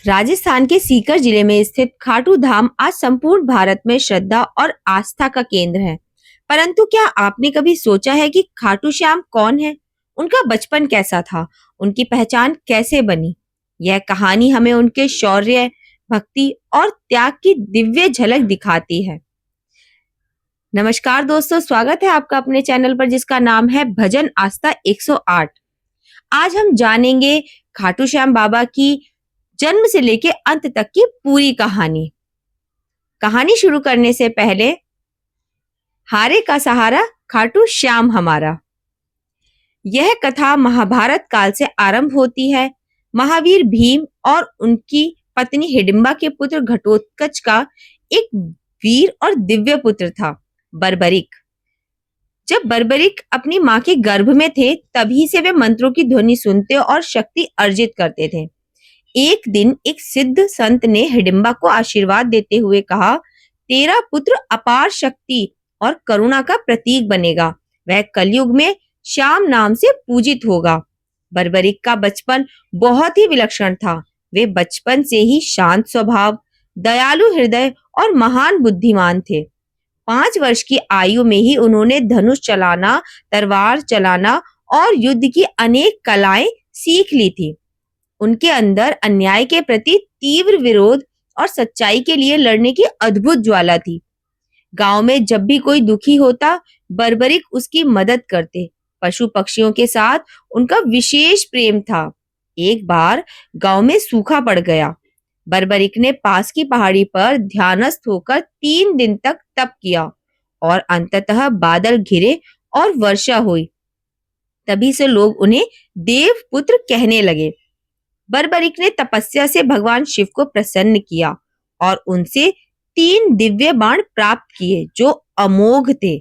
राजस्थान के सीकर जिले में स्थित खाटू धाम आज संपूर्ण भारत में श्रद्धा और आस्था का केंद्र है। परंतु क्या आपने कभी सोचा है कि खाटू श्याम कौन है? उनका बचपन कैसा था? उनकी पहचान कैसे बनी? यह कहानी हमें उनके शौर्य, भक्ति और त्याग की दिव्य झलक दिखाती है। नमस्कार दोस्तों, स्वागत है आपका अपने चैनल पर जिसका नाम है भजन आस्था 108। आज हम जानेंगे खाटू श्याम बाबा की जन्म से लेके अंत तक की पूरी कहानी। कहानी शुरू करने से पहले हारे का सहारा खाटू श्याम हमारा। यह कथा महाभारत काल से आरंभ होती है। महावीर भीम और उनकी पत्नी हिडिंबा के पुत्र घटोत्कच का एक वीर और दिव्य पुत्र था, बर्बरिक। जब बर्बरिक अपनी मां के गर्भ में थे तभी से वे मंत्रों की ध्वनि सुनते और शक्ति अर्जित करते थे। एक दिन एक सिद्ध संत ने हिडिंबा को आशीर्वाद देते हुए कहा, तेरा पुत्र अपार शक्ति और करुणा का प्रतीक बनेगा। वह कलयुग में श्याम नाम से पूजित होगा। बर्बरिक का बचपन बहुत ही विलक्षण था। वे बचपन से ही शांत स्वभाव, दयालु हृदय और महान बुद्धिमान थे। 5 वर्ष की आयु में ही उन्होंने धनुष चलाना, तलवार चलाना और युद्ध की अनेक कलाएं सीख ली थी। उनके अंदर अन्याय के प्रति तीव्र विरोध और सच्चाई के लिए लड़ने की अद्भुत ज्वाला थी। गांव में जब भी कोई दुखी होता, बर्बरिक उसकी मदद करते। पशु पक्षियों के साथ उनका विशेष प्रेम था। एक बार गांव में सूखा पड़ गया। बर्बरिक ने पास की पहाड़ी पर ध्यानस्थ होकर 3 दिन तक तप किया और अंततः बादल घिरे और वर्षा हुई। तभी से लोग उन्हें देवपुत्र कहने लगे। बर्बरिक ने तपस्या से भगवान शिव को प्रसन्न किया और उनसे 3 दिव्य बाण प्राप्त किए जो अमोघ थे।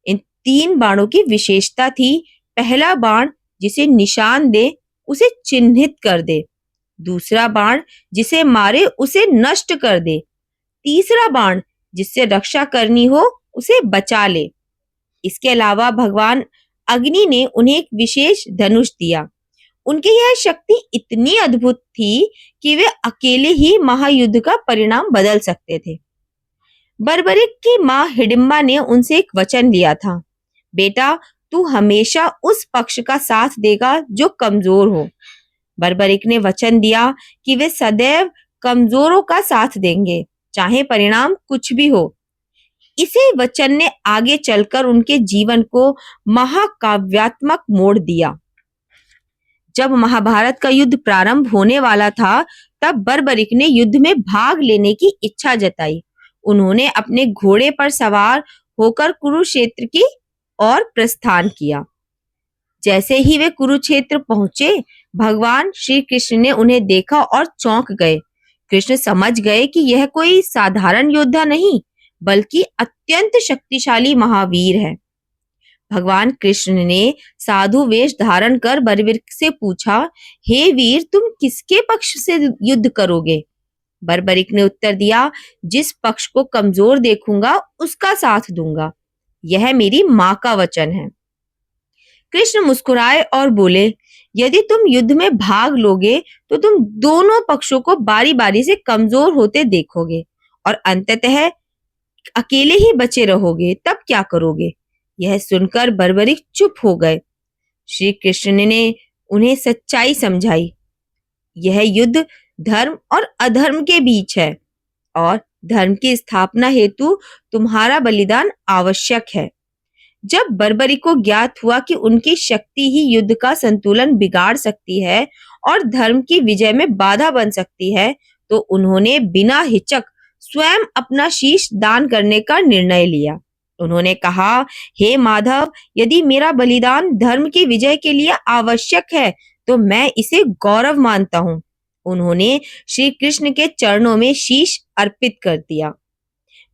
इन 3 बाणों की विशेषता थी, पहला बाण जिसे निशान दे उसे चिन्हित कर दे, दूसरा बाण जिसे मारे उसे नष्ट कर दे, तीसरा बाण जिससे रक्षा करनी हो उसे बचा ले। इसके अलावा भगवान अग्नि ने उन्हें एक विशेष धनुष दिया। उनकी यह शक्ति इतनी अद्भुत थी कि वे अकेले ही महायुद्ध का परिणाम बदल सकते थे। बर्बरिक की मां हिडिंबा ने उनसे एक वचन लिया था, बेटा तू हमेशा उस पक्ष का साथ देगा जो कमजोर हो। बर्बरिक ने वचन दिया कि वे सदैव कमजोरों का साथ देंगे, चाहे परिणाम कुछ भी हो। इसी वचन ने आगे चलकर उनके जीवन को महाकाव्यात्मक मोड़ दिया। जब महाभारत का युद्ध प्रारंभ होने वाला था तब बर्बरिक ने युद्ध में भाग लेने की इच्छा जताई। उन्होंने अपने घोड़े पर सवार होकर कुरुक्षेत्र की ओर प्रस्थान किया। जैसे ही वे कुरुक्षेत्र पहुंचे, भगवान श्री कृष्ण ने उन्हें देखा और चौंक गए। कृष्ण समझ गए कि यह कोई साधारण योद्धा नहीं बल्कि अत्यंत शक्तिशाली महावीर है। भगवान कृष्ण ने साधु वेश धारण कर बर्बरिक से पूछा, हे वीर तुम किसके पक्ष से युद्ध करोगे? बर्बरिक ने उत्तर दिया, जिस पक्ष को कमजोर देखूंगा उसका साथ दूंगा। यह मेरी मां का वचन है। कृष्ण मुस्कुराए और बोले, यदि तुम युद्ध में भाग लोगे तो तुम दोनों पक्षों को बारी बारी से कमजोर होते देखोगे और अंततः अकेले ही बचे रहोगे, तब क्या करोगे? यह सुनकर बर्बरिक चुप हो गए। श्री कृष्ण ने उन्हें सच्चाई समझाई। यह युद्ध धर्म और अधर्म के बीच है और धर्म की स्थापना हेतु तुम्हारा बलिदान आवश्यक है। जब बर्बरिक को ज्ञात हुआ कि उनकी शक्ति ही युद्ध का संतुलन बिगाड़ सकती है और धर्म की विजय में बाधा बन सकती है, तो उन्होंने बिना हिचक स्वयं अपना शीश दान करने का निर्णय लिया। उन्होंने कहा, हे माधव, यदि मेरा बलिदान धर्म की विजय के लिए आवश्यक है तो मैं इसे गौरव मानता हूँ। उन्होंने श्री कृष्ण के चरणों में शीश अर्पित कर दिया।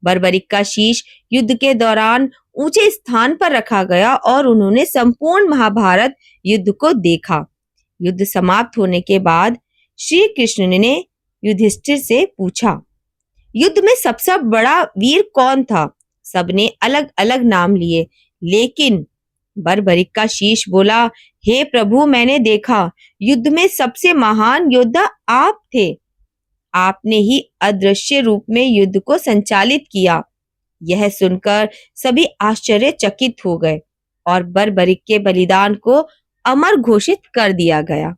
बर्बरिक का शीश युद्ध के दौरान ऊंचे स्थान पर रखा गया और उन्होंने संपूर्ण महाभारत युद्ध को देखा। युद्ध समाप्त होने के बाद श्री कृष्ण ने युधिष्ठिर से पूछा, युद्ध में सबसे बड़ा वीर कौन था? सबने अलग अलग नाम लिए, लेकिन बर्बरिक का शीश बोला, हे प्रभु, मैंने देखा युद्ध में सबसे महान योद्धा आप थे। आपने ही अदृश्य रूप में युद्ध को संचालित किया। यह सुनकर सभी आश्चर्यचकित हो गए और बर्बरिक के बलिदान को अमर घोषित कर दिया गया।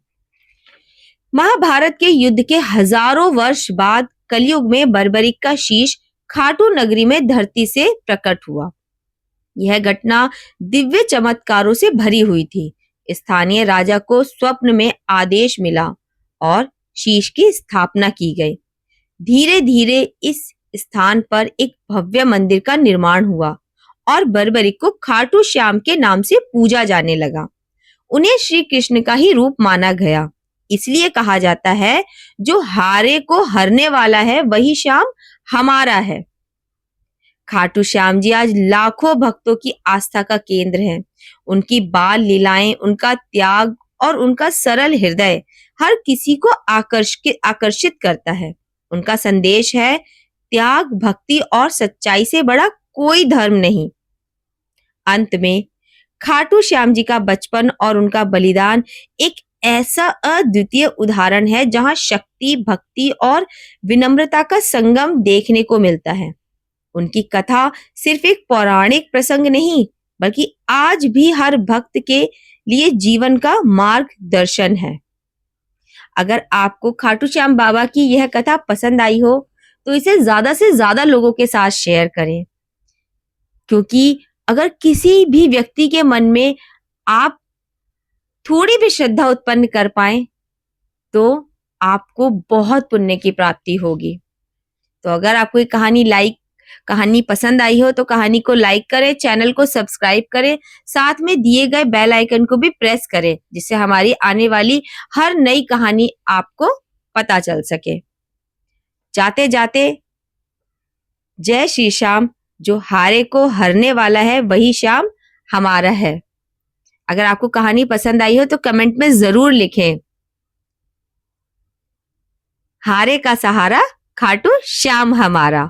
महाभारत के युद्ध के हजारों वर्ष बाद कलयुग में बर्बरिक का शीश खाटू नगरी में धरती से प्रकट हुआ। यह घटना दिव्य चमत्कारों से भरी हुई थी। स्थानीय राजा को स्वप्न में आदेश मिला और शीश की स्थापना की गई। धीरे धीरे इस स्थान पर एक भव्य मंदिर का निर्माण हुआ और बर्बरिक को खाटू श्याम के नाम से पूजा जाने लगा। उन्हें श्री कृष्ण का ही रूप माना गया। इसलिए कहा जाता है, जो हारे को हरने वाला है वही श्याम हमारा है। खाटू श्याम जी आज लाखों भक्तों की आस्था का केंद्र हैं। उनकी बाल लीलाएं, उनका त्याग और उनका सरल हृदय हर किसी को आकर्षित करता है। उनका संदेश है, त्याग, भक्ति और सच्चाई से बड़ा कोई धर्म नहीं। अंत में खाटू श्याम जी का बचपन और उनका बलिदान एक ऐसा अद्वितीय उदाहरण है जहां शक्ति, भक्ति और विनम्रता का संगम देखने को मिलता है। उनकी कथा सिर्फ एक पौराणिक प्रसंग नहीं, बल्कि आज भी हर भक्त के लिए जीवन का मार्गदर्शन है। अगर आपको खाटू श्याम बाबा की यह कथा पसंद आई हो तो इसे ज्यादा से ज्यादा लोगों के साथ शेयर करें, क्योंकि अगर किसी भी व्यक्ति के मन में आप थोड़ी भी श्रद्धा उत्पन्न कर पाए तो आपको बहुत पुण्य की प्राप्ति होगी। तो अगर आपको ये कहानी पसंद आई हो तो कहानी को लाइक करें, चैनल को सब्सक्राइब करें, साथ में दिए गए बेल आइकन को भी प्रेस करें, जिससे हमारी आने वाली हर नई कहानी आपको पता चल सके। जाते जाते जय श्री श्याम, जो हारे को हरने वाला है वही श्याम हमारा है। अगर आपको कहानी पसंद आई हो तो कमेंट में जरूर लिखें। हारे का सहारा खाटू श्याम हमारा।